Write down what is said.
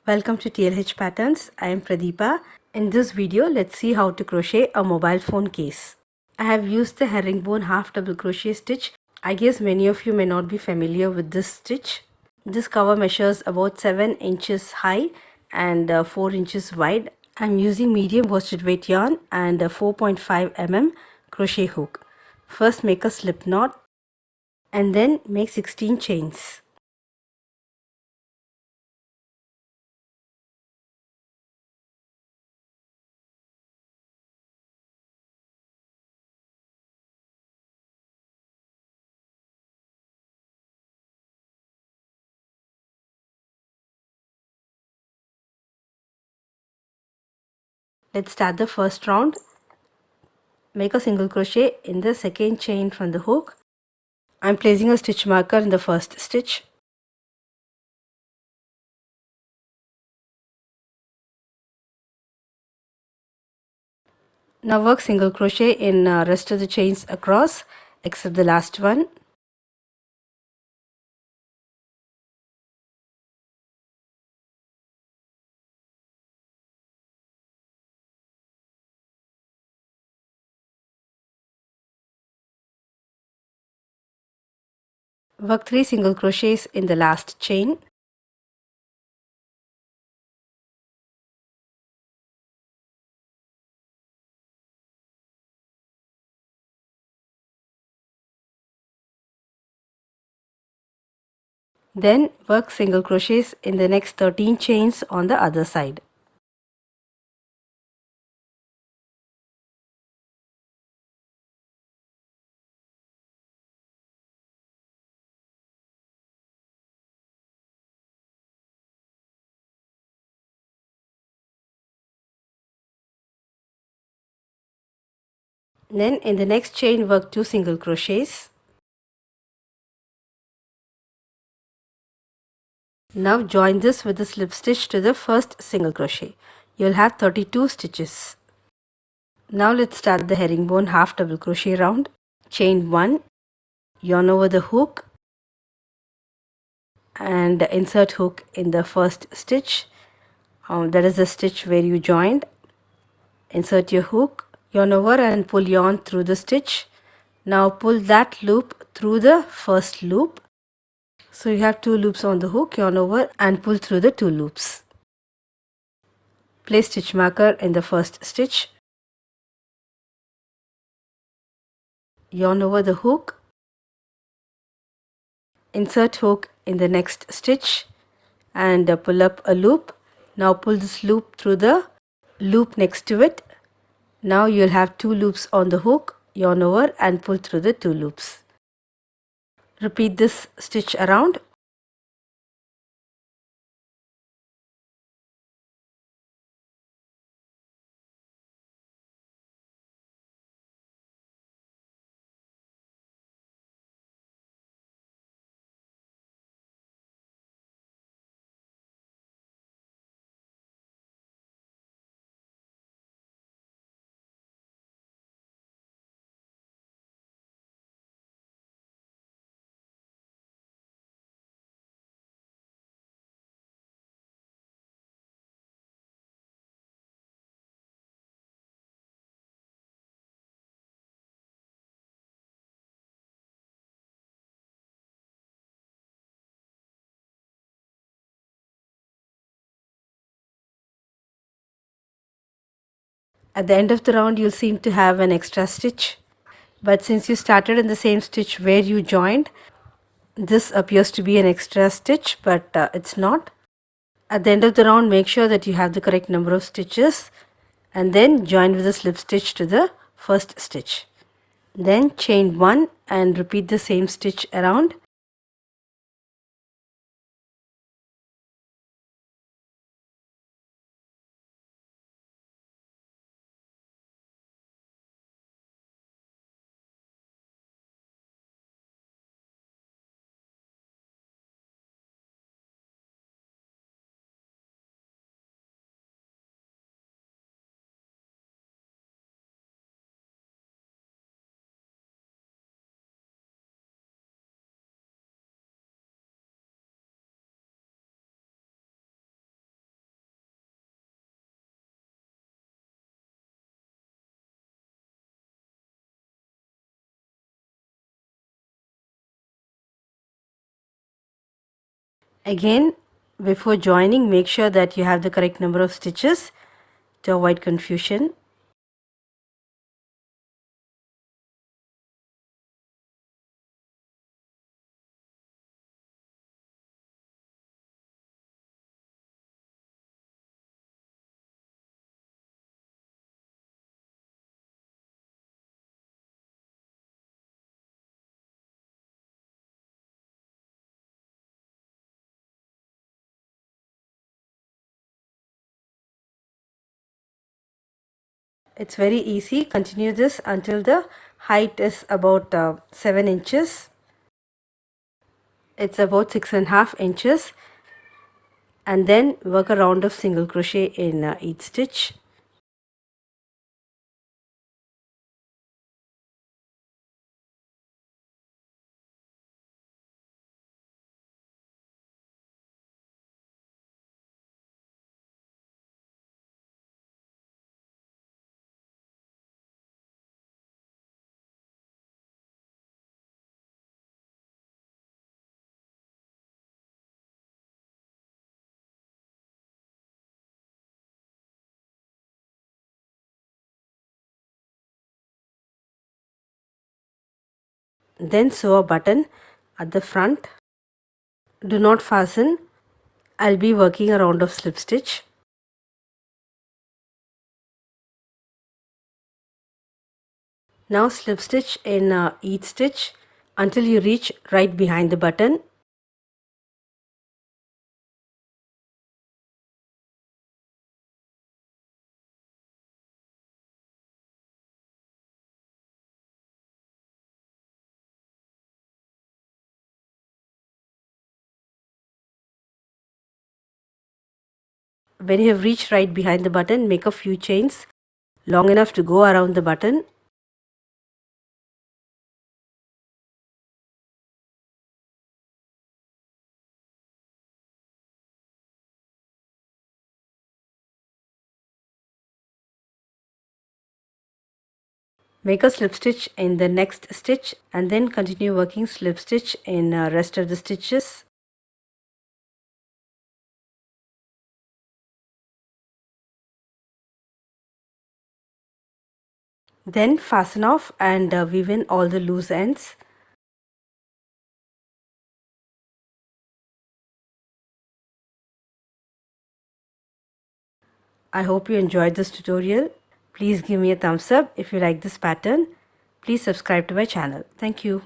Welcome to TLH Patterns. I am Pradeepa. In this video, let's see how to crochet a mobile phone case. I have used the herringbone half double crochet stitch. I guess many of you may not be familiar with this stitch. This cover measures about 7 inches high and 4 inches wide. I'm using medium worsted weight yarn and a 4.5 mm crochet hook. First make a slip knot and then make 16 chains. Let's start the first round. Make a single crochet in the second chain from the hook. I'm placing a stitch marker in the first stitch. Now work single crochet in rest of the chains across except the last one. Work 3 single crochets in the last chain. Then work single crochets in the next 13 chains on the other side. Then in the next chain work 2 single crochets. Now join this with a slip stitch to the first single crochet. You'll have 32 stitches. Now let's start the herringbone half double crochet round. Chain 1, yarn over the hook and insert hook in the first stitch. That is the stitch where you joined. Insert your hook, yarn over and pull yarn through the stitch. Now pull that loop through the first loop. So you have 2 loops on the hook, yarn over and pull through the 2 loops. Place stitch marker in the first stitch. Yarn over the hook. Insert hook in the next stitch and pull up a loop. Now pull this loop through the loop next to it. Now you'll have 2 loops on the hook, yarn over and pull through the 2 loops. Repeat this stitch around. At the end of the round, you'll seem to have an extra stitch. But since you started in the same stitch where you joined, this appears to be an extra stitch, but it's not. At the end of the round, make sure that you have the correct number of stitches and then join with a slip stitch to the first stitch. Then chain 1 and repeat the same stitch around. Again, before joining, make sure that you have the correct number of stitches to avoid confusion. It's very easy. Continue this until the height is about 7 inches. It's about 6.5 inches, and then work a round of single crochet in each stitch. Then sew a button at the front. Do not fasten. I'll be working a round of slip stitch. Now slip stitch in each stitch until you reach right behind the button. When you have reached right behind the button, make a few chains long enough to go around the button. Make a slip stitch in the next stitch and then continue working slip stitch in rest of the stitches. Then fasten off and weave in all the loose ends. I hope you enjoyed this tutorial. Please give me a thumbs up if you like this pattern. Please subscribe to my channel. Thank you.